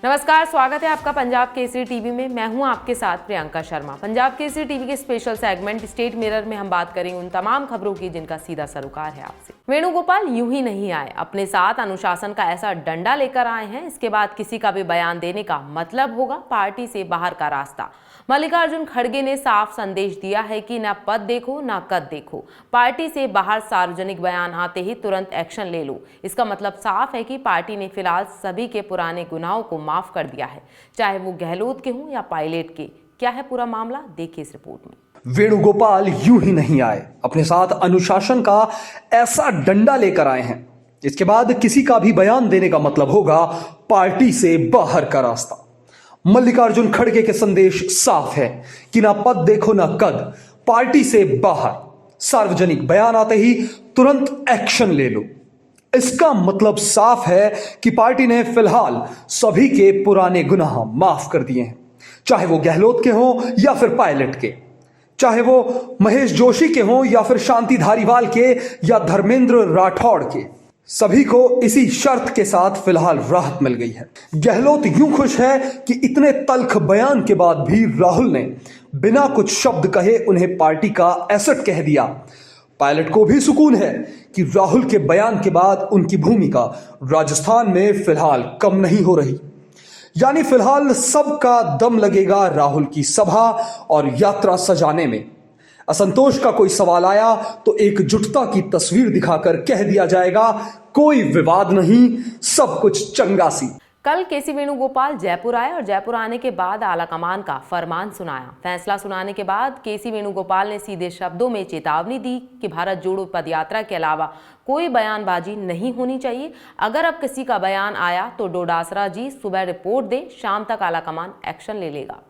नमस्कार, स्वागत है आपका पंजाब केसरी टीवी में। मैं हूं आपके साथ प्रियंका शर्मा। पंजाब केसरी टीवी के स्पेशल सेगमेंट स्टेट मिरर में हम बात करेंगे उन तमाम खबरों की जिनका सीधा सरोकार है आपसे। वेणुगोपाल यूं ही नहीं आए, अपने साथ अनुशासन का ऐसा डंडा लेकर आए हैं। इसके बाद किसी का भी बयान देने का मतलब होगा पार्टी से बाहर का रास्ता। मल्लिकार्जुन खड़गे ने साफ संदेश दिया है कि न पद देखो न कद देखो, पार्टी से बाहर सार्वजनिक बयान आते ही तुरंत एक्शन ले लो। इसका मतलब साफ है कि पार्टी ने फिलहाल सभी के पुराने गुनाहों को माफ कर दिया है, चाहे वो गहलोत के हों या पायलट के। क्या है पूरा मामला, देखिए इस रिपोर्ट में। वेणुगोपाल यूं ही नहीं आए, अपने साथ अनुशासन का ऐसा डंडा लेकर आए हैं। इसके बाद किसी का भी बयान देने का मतलब होगा पार्टी से बाहर का रास्ता। मल्लिकार्जुन खड़गे के संदेश साफ है कि ना पद देखो ना कद, पार्टी से बाहर, सार्वजनिक बयान आते ही तुरंत एक्शन ले लो। इसका मतलब साफ है कि पार्टी ने फिलहाल सभी के पुराने गुनाह माफ कर दिए हैं, चाहे वो गहलोत के हों या फिर पायलट के, चाहे वो महेश जोशी के हों या फिर शांति धारीवाल के या धर्मेंद्र राठौड़ के। सभी को इसी शर्त के साथ फिलहाल राहत मिल गई है। गहलोत यूं खुश है कि इतने तल्ख बयान के बाद भी राहुल ने बिना कुछ शब्द कहे उन्हें पार्टी का एसेट कह दिया। पायलट को भी सुकून है कि राहुल के बयान के बाद उनकी भूमिका राजस्थान में फिलहाल कम नहीं हो रही। यानी फिलहाल सबका दम लगेगा राहुल की सभा और यात्रा सजाने में। असंतोष का कोई सवाल आया तो एकजुटता की तस्वीर दिखाकर कह दिया जाएगा कोई विवाद नहीं, सब कुछ चंगा सी। कल केसी वेणुगोपाल जयपुर आए और जयपुर आने के बाद आलाकमान का फरमान सुनाया। फैसला सुनाने के बाद केसी वेणुगोपाल ने सीधे शब्दों में चेतावनी दी कि भारत जोड़ो पदयात्रा के अलावा कोई बयानबाजी नहीं होनी चाहिए। अगर अब किसी का बयान आया तो डोडासरा जी सुबह रिपोर्ट दे, शाम तक आलाकमान एक्शन ले लेगा।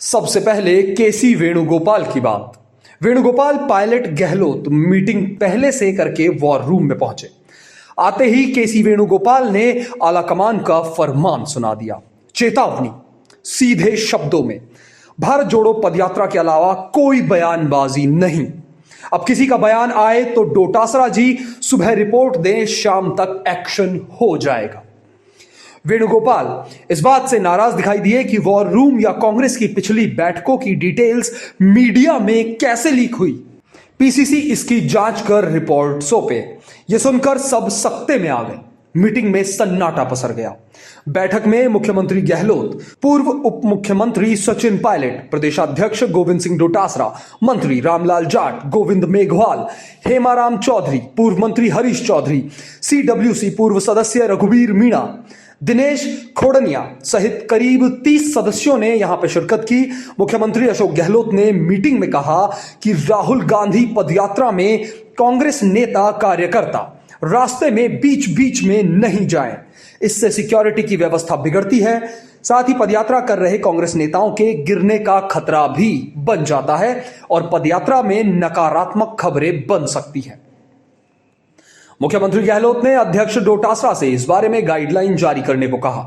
सबसे पहले केसी वेणुगोपाल की बात। वेणुगोपाल पायलट गहलोत मीटिंग पहले से करके वॉर रूम में पहुंचे। आते ही केसी वेणुगोपाल ने आलाकमान का फरमान सुना दिया। चेतावनी सीधे शब्दों में, भारत जोड़ो पदयात्रा के अलावा कोई बयानबाजी नहीं। अब किसी का बयान आए तो डोटासरा जी सुबह रिपोर्ट दें, शाम तक एक्शन हो जाएगा। वेणुगोपाल इस बात से नाराज दिखाई दिए कि वॉर रूम या कांग्रेस की पिछली बैठकों की डिटेल्स मीडिया में कैसे लीक हुई। पीसीसी इसकी जांच कर रिपोर्ट सौंपे। यह सुनकर सब सख्ते में आ गए। मीटिंग में सन्नाटा पसर गया। बैठक में मुख्यमंत्री गहलोत, पूर्व उप मुख्यमंत्री सचिन पायलट, प्रदेशाध्यक्ष गोविंद सिंह डोटासरा, मंत्री रामलाल जाट, गोविंद मेघवाल, हेमाराम चौधरी, पूर्व मंत्री हरीश चौधरी, सीडब्ल्यूसी पूर्व सदस्य रघुवीर मीणा, दिनेश खोड़निया सहित करीब 30 सदस्यों ने यहां पर शिरकत की। मुख्यमंत्री अशोक गहलोत ने मीटिंग में कहा कि राहुल गांधी पदयात्रा में कांग्रेस नेता कार्यकर्ता रास्ते में बीच बीच में नहीं जाएं, इससे सिक्योरिटी की व्यवस्था बिगड़ती है। साथ ही पदयात्रा कर रहे कांग्रेस नेताओं के गिरने का खतरा भी बन जाता है और पदयात्रा में नकारात्मक खबरें बन सकती हैं। मुख्यमंत्री गहलोत ने अध्यक्ष डोटासरा से इस बारे में गाइडलाइन जारी करने को कहा।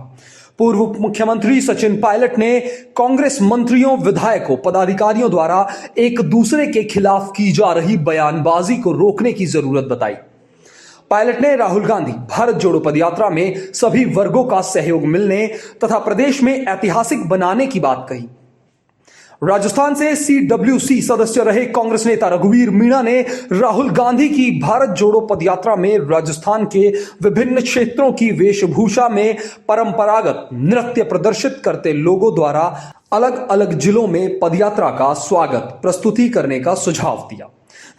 पूर्व मुख्यमंत्री सचिन पायलट ने कांग्रेस मंत्रियों, विधायकों, पदाधिकारियों द्वारा एक दूसरे के खिलाफ की जा रही बयानबाजी को रोकने की जरूरत बताई। पायलट ने राहुल गांधी भारत जोड़ो पदयात्रा में सभी वर्गों का सहयोग मिलने तथा प्रदेश में ऐतिहासिक बनाने की बात कही। राजस्थान से सीडब्ल्यूसी सदस्य रहे कांग्रेस नेता रघुवीर मीणा ने राहुल गांधी की भारत जोड़ो पदयात्रा में राजस्थान के विभिन्न क्षेत्रों की वेशभूषा में परंपरागत नृत्य प्रदर्शित करते लोगों द्वारा अलग अलग जिलों में पदयात्रा का स्वागत प्रस्तुति करने का सुझाव दिया,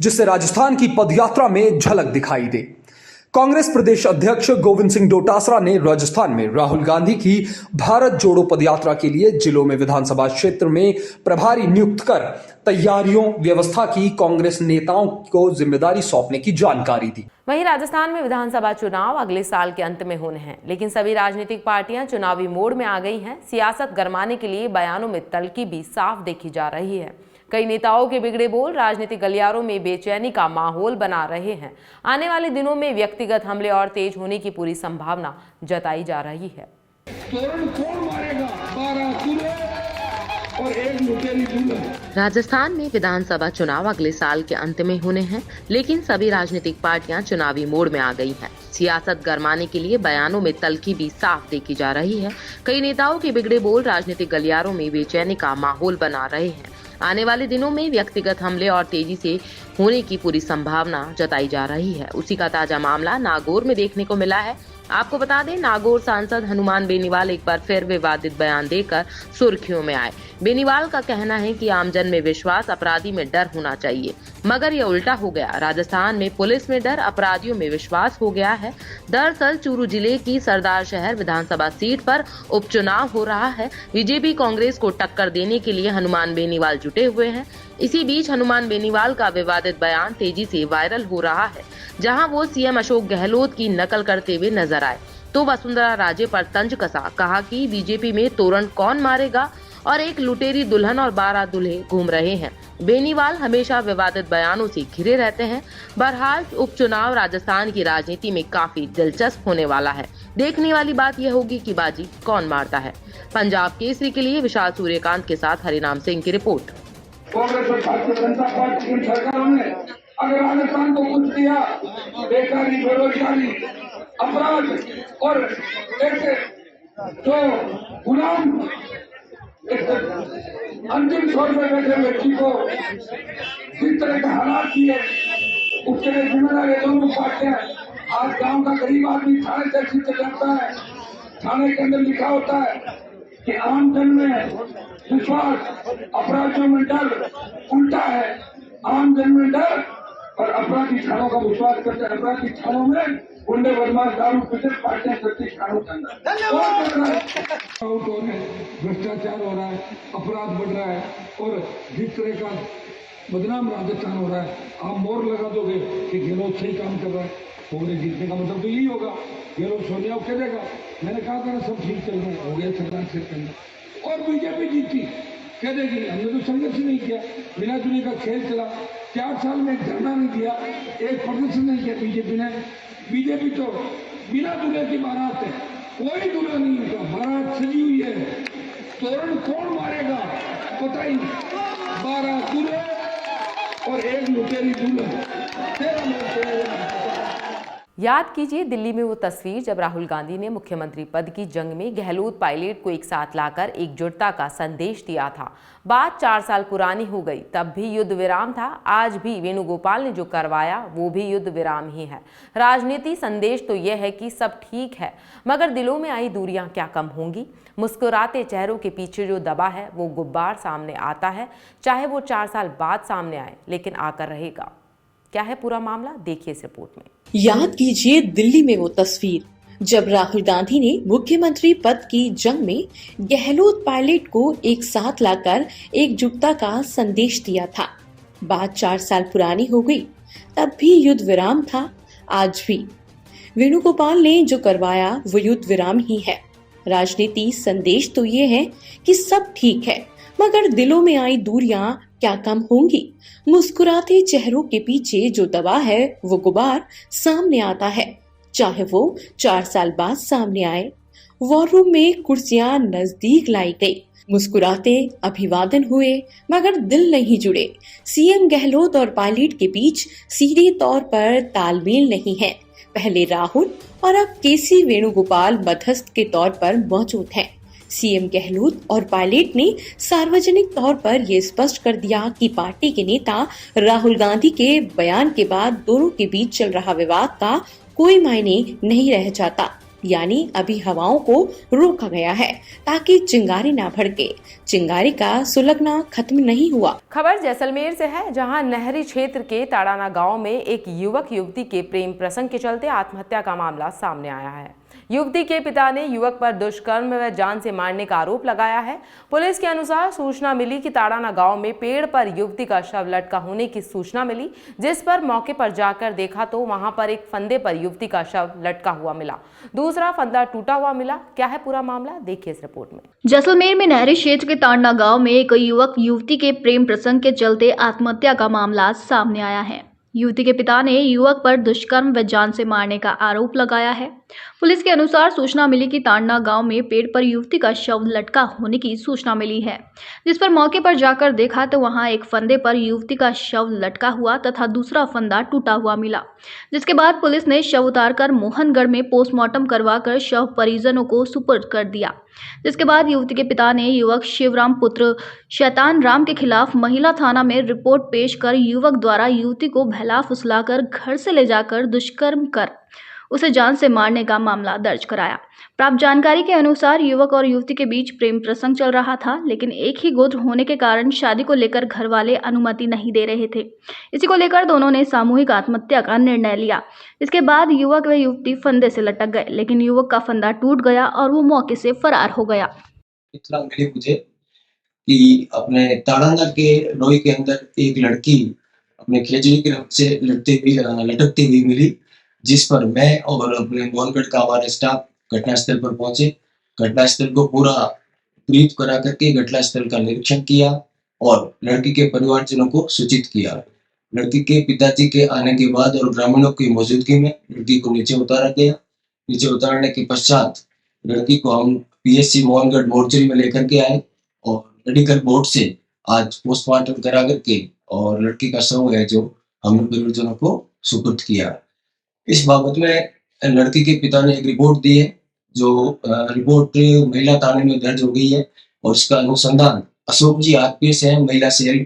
जिससे राजस्थान की पदयात्रा में झलक दिखाई दे। कांग्रेस प्रदेश अध्यक्ष गोविंद सिंह डोटासरा ने राजस्थान में राहुल गांधी की भारत जोड़ो पदयात्रा के लिए जिलों में विधानसभा क्षेत्र में प्रभारी नियुक्त कर तैयारियों व्यवस्था की कांग्रेस नेताओं को जिम्मेदारी सौंपने की जानकारी दी। वहीं राजस्थान में विधानसभा चुनाव अगले साल के अंत में होने हैं, लेकिन सभी राजनीतिक पार्टियां चुनावी मोड में आ गई हैं। सियासत गरमाने के लिए बयानों में तल्खी भी साफ देखी जा रही है। कई नेताओं के बिगड़े बोल राजनीतिक गलियारों में बेचैनी का माहौल बना रहे हैं। आने वाले दिनों में व्यक्तिगत हमले और तेज होने की पूरी संभावना जताई जा रही है। राजस्थान में विधानसभा चुनाव अगले साल के अंत में होने हैं, लेकिन सभी राजनीतिक पार्टियां चुनावी मोड में आ गई हैं। सियासत गरमाने के लिए बयानों में तल्खी भी साफ देखी जा रही है। कई नेताओं के बिगड़े बोल राजनीतिक गलियारों में बेचैनी का माहौल बना रहे हैं। आने वाले दिनों में व्यक्तिगत हमले और तेजी से होने की पूरी संभावना जताई जा रही है। उसी का ताजा मामला नागौर में देखने को मिला है। आपको बता दें, नागौर सांसद हनुमान बेनीवाल एक बार फिर विवादित बयान देकर सुर्खियों में आए। बेनीवाल का कहना है कि आमजन में विश्वास, अपराधी में डर होना चाहिए, मगर यह उल्टा हो गया। राजस्थान में पुलिस में डर, अपराधियों में विश्वास हो गया है। दरअसल चूरू जिले की सरदार शहर विधानसभा सीट पर उपचुनाव हो रहा है। बीजेपी कांग्रेस को टक्कर देने के लिए हनुमान बेनीवाल जुटे हुए हैं। इसी बीच हनुमान बेनीवाल का विवादित बयान तेजी से वायरल हो रहा है। जहां वो सीएम अशोक गहलोत की नकल करते हुए नजर आए तो वसुंधरा राजे पर तंज कसा। कहा कि बीजेपी में तोरण कौन मारेगा और एक लुटेरी दुल्हन और 12 दूल्हे घूम रहे हैं। बेनीवाल हमेशा विवादित बयानों से घिरे रहते हैं। बहरहाल उपचुनाव राजस्थान की राजनीति में काफी दिलचस्प होने वाला है। देखने वाली बात यह होगी कि बाजी कौन मारता है। पंजाब केसरी के लिए विशाल सूर्यकांत के साथ हरिनाम सिंह की रिपोर्ट। कांग्रेस और भारतीय जनता पार्टी की सरकारों ने अगर राजस्थान को कुछ दिया, बेकारी, बेरोजगारी, अपराध और ऐसे जो गुलाम अंतिम छोर पर बैठे व्यक्ति को जिस तरह के हालात किए, उसके लिए जिम्मेदार ये दोनों पार्टियां। आज गांव का गरीब आदमी थाने टैक्सी से जाता है, थाने के अंदर लिखा होता है कि आम जन में विश्वास, अपराधियों में डर। उल्टा है, आम जन में डर और अपराधी थानों का विश्वास करते हैं। अपराधी थानों में गुंडे, बदमाश, दारू पीते पार्टियां करती थानों के अंदर भ्रष्टाचार हो रहा है, अपराध बढ़ रहा है और जिस तरह का बदनाम राजस्थान हो रहा है। आप मोहर लगा दोगे कि गहलोत सही काम कर रहा है, कांग्रेस जीतने का मतलब तो यही होगा। गहलोत सोनिया को कह देगा मैंने कहा था ना सब ठीक चल रहा है, हो गया सरकार से करना। और बीजेपी जीती कह देगी हमने तो संघर्ष नहीं किया, बिना चुनी का खेल चला, 4 साल में एक धरना नहीं दिया, एक प्रदर्शन नहीं किया बीजेपी ने। बीजेपी तो बिना दूल्हे की बारात है, कोई दूल्हा नहीं होता, बारात सजी हुई है, तोरण कौन मारेगा पता ही नहीं। 12 दूल्हे और एक लुटेरी दूल्हा, 13 लोग। याद कीजिए दिल्ली में वो तस्वीर जब राहुल गांधी ने मुख्यमंत्री पद की जंग में गहलोत पायलट को एक साथ लाकर एकजुटता का संदेश दिया था। बात 4 साल पुरानी हो गई, तब भी युद्ध विराम था। आज भी वेणुगोपाल ने जो करवाया वो भी युद्ध विराम ही है। राजनीति संदेश तो यह है कि सब ठीक है, मगर दिलों में आई दूरियां क्या कम होंगी? मुस्कुराते चेहरों के पीछे जो दबा है वो गुब्बार सामने आता है, चाहे वो 4 साल बाद सामने आए, लेकिन आकर रहेगा। क्या है पूरा मामला, देखिए इस रिपोर्ट में। याद कीजिए दिल्ली में वो तस्वीर जब राहुल गांधी ने मुख्यमंत्री पद की जंग में गहलोत पायलट को एक साथ लाकर एकजुटता का संदेश दिया था। बात 4 साल पुरानी हो गई, तब भी युद्ध विराम था। आज भी वेणुगोपाल ने जो करवाया वो युद्ध विराम ही है। राजनीति संदेश तो ये है कि सब ठीक है, मगर दिलों में आई दूरियां क्या कम होंगी? मुस्कुराते चेहरों के पीछे जो दबा है वो गुबार सामने आता है, चाहे वो 4 साल बाद सामने आए। वॉर रूम में कुर्सियां नजदीक लाई गई, मुस्कुराते अभिवादन हुए, मगर दिल नहीं जुड़े। सीएम गहलोत और पायलट के बीच सीधे तौर पर तालमेल नहीं है। पहले राहुल और अब केसी वेणुगोपाल मध्यस्थ के तौर पर मौजूद हैं। सीएम गहलोत और पायलट ने सार्वजनिक तौर पर यह स्पष्ट कर दिया कि पार्टी के नेता राहुल गांधी के बयान के बाद दोनों के बीच चल रहा विवाद का कोई मायने नहीं रह जाता। यानी अभी हवाओं को रोका गया है ताकि चिंगारी ना भड़के। चिंगारी का सुलगना खत्म नहीं हुआ। खबर जैसलमेर से है, जहां नहरी क्षेत्र के ताड़ाना गांव में एक युवक युवती के प्रेम प्रसंग के चलते आत्महत्या का मामला सामने आया है। युवती के पिता ने युवक पर दुष्कर्म व जान से मारने का आरोप लगाया है। पुलिस के अनुसार सूचना मिली कि ताड़ाना गांव में पेड़ पर युवती का शव लटका होने की सूचना मिली, जिस पर मौके पर जाकर देखा तो वहां पर एक फंदे पर युवती का शव लटका हुआ मिला, दूसरा फंदा टूटा हुआ मिला। क्या है पूरा मामला, देखिए इस रिपोर्ट में। जैसलमेर में नहरी क्षेत्र के ताड़ना गांव में एक युवक युवती के प्रेम प्रसंग के चलते आत्महत्या का मामला सामने आया है। युवती के पिता ने युवक पर दुष्कर्म व जान से मारने का आरोप लगाया है। पुलिस के अनुसार सूचना मिली कि तांडा गांव में पेड़ पर युवती का शव लटका होने की सूचना मिली है, जिस पर मौके पर जाकर देखा तो वहां एक फंदे पर युवती का शव लटका हुआ तथा दूसरा फंदा टूटा हुआ मिला, जिसके बाद पुलिस ने शव उतारकर मोहनगढ़ में पोस्टमार्टम करवाकर शव परिजनों को सुपुर्द कर दिया। जिसके बाद युवती के पिता ने युवक शिवराम पुत्र शैतान राम के खिलाफ महिला थाना में रिपोर्ट पेश कर युवक द्वारा युवती को बहला फुसलाकर घर से ले जाकर दुष्कर्म कर उसे जान से मारने का मामला दर्ज कराया। प्राप्त जानकारी के अनुसार युवक और युवती के बीच प्रेम प्रसंग चल रहा था, लेकिन एक ही गोत्र होने के कारण शादी को लेकर घर वाले अनुमति नहीं दे रहे थे। इसी को लेकर दोनों ने सामूहिक आत्महत्या का निर्णय लिया। इसके बाद युवक व युवती फंदे से लटक गए, लेकिन युवक का फंदा टूट गया और वो मौके से फरार हो गया। इतना मिली मुझे कि अपने ताड़ाना के रोई के अंदर एक लड़की अपने खेजड़ी के रक्त से लटकती हुई मिली, जिस पर मैं और अपने मोहनगढ़ का हमारे स्टाफ घटनास्थल पर पहुंचे। घटनास्थल को पूरा ब्रीफ करा करके घटनास्थल का निरीक्षण किया और लड़की के परिवारजनों को सूचित किया। लड़की के पिताजी के आने के बाद और ग्रामीणों की मौजूदगी में लड़की को नीचे उतारा गया। नीचे उतारने के पश्चात लड़की को हम पीएससी मोहनगढ़ मोर्चरी में लेकर के आए और मेडिकल बोर्ड से आज पोस्टमार्टम करा करके और लड़की का शव है जो हमने परिवारजनों को सुपुर्द किया। इस बाबत में लड़की के पिता ने एक रिपोर्ट दी है, जो रिपोर्ट महिला थाने में दर्ज हो गई है और उसका अनुसंधान अशोक जी आरपीएस है महिला सेल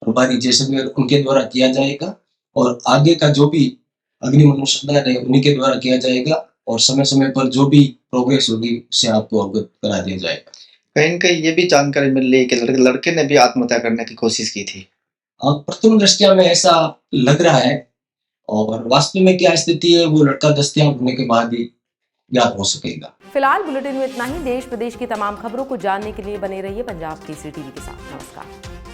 प्रभारी जैसलमेर, उनके द्वारा किया जाएगा और आगे का जो भी अग्रिम अनुसंधान है उन्हीं के द्वारा किया जाएगा और समय समय पर जो भी प्रोग्रेस होगी उससे आपको अवगत करा दिया जाएगा। कहीं न कहीं ये भी जानकारी मिल रही है कि लड़के ने भी आत्महत्या करने की कोशिश की थी। प्रथम दृष्टया में ऐसा लग रहा है और वास्तव में क्या स्थिति है वो लड़का दस्तयाब होने के बाद ही ज्ञात हो सकेगा। फिलहाल बुलेटिन में इतना ही। देश प्रदेश की तमाम खबरों को जानने के लिए बने रहिए पंजाब केसरी टीवी के साथ। नमस्कार।